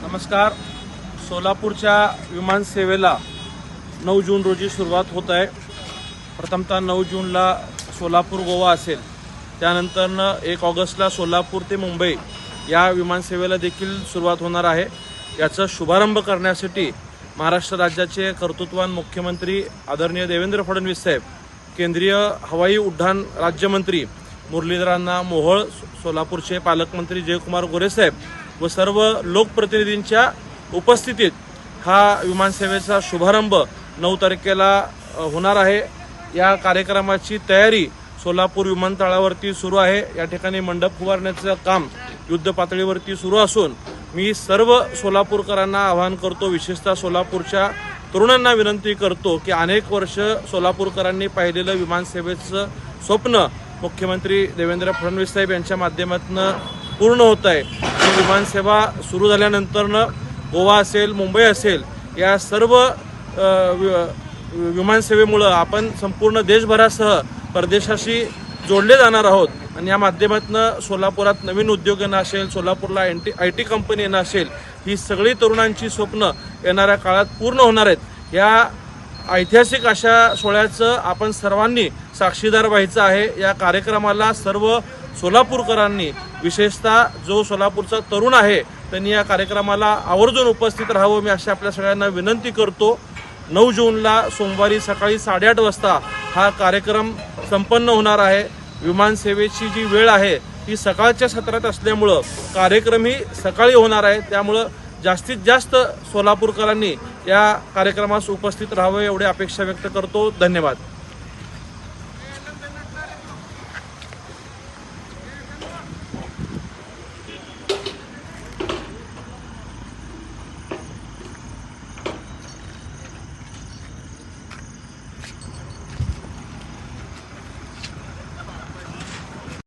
नमस्कार. सोलापूरच्या विमानसेवेला 9 जून रोजी सुरुवात होत आहे. प्रथमतः 9 जूनला सोलापूर गोवा असेल, त्यानंतर 1 ऑगस्टला सोलापूर ते मुंबई या विमानसेवेला देखील सुरुवात होणार आहे. याचा शुभारंभ करण्यासाठी महाराष्ट्र राज्याचे कर्तृत्ववान मुख्यमंत्री आदरणीय देवेंद्र फडणवीस साहेब, केंद्रीय हवाई उड्डाण राज्यमंत्री मुरलीधरांना मोहोळ, सोलापूरचे पालकमंत्री जयकुमार गोरे साहेब व सर्व लोकप्रतिनिधींच्या उपस्थितीत हा विमानसेवेचा शुभारंभ 9 तारखेला होणार आहे. या कार्यक्रमाची तयारी सोलापूर विमानतळावरती सुरू आहे. या ठिकाणी मंडप उभारण्याचं काम युद्ध पातळीवरती सुरू असून मी सर्व सोलापूरकरांना आवाहन करतो, विशेषतः सोलापूरच्या तरुणांना विनंती करतो की अनेक वर्ष सोलापूरकरांनी पाहिलेलं विमानसेवेचं स्वप्न मुख्यमंत्री देवेंद्र फडणवीस साहेब यांच्या माध्यमातून पूर्ण होत आहे. ही विमानसेवा सुरू झाल्यानंतरनं गोवा असेल, मुंबई असेल, या सर्व विमानसेवेमुळं आपण संपूर्ण देशभरासह परदेशाशी जोडले जाणार आहोत. आणि या माध्यमातून सोलापुरात नवीन उद्योग येणं असेल, सोलापूरला IT कंपनी येणं असेल, ही सगळी तरुणांची स्वप्न येणाऱ्या काळात पूर्ण होणार आहेत. या ऐतिहासिक अशा सोहळ्याचं आपण सर्वांनी साक्षीदार व्हायचं आहे. या कार्यक्रमाला सर्व सोलापूरकरांनी, विशेषतः जो सोलापूरचा तरुण आहे, त्यांनी या कार्यक्रमाला आवर्जून उपस्थित राहावं, मी अशा आपल्या सगळ्यांना विनंती करतो. 9 जूनला सोमवारी सकाळी 8:30 वाजता हा कार्यक्रम संपन्न होणार आहे. विमानसेवेची जी वेळ आहे ती सकाळच्या सत्रात असल्यामुळं कार्यक्रमही सकाळी होणार आहे. त्यामुळं जास्तीत जास्त सोलापूरकरांनी या कार्यक्रमास उपस्थित राहावं एवढी अपेक्षा व्यक्त करतो. धन्यवाद.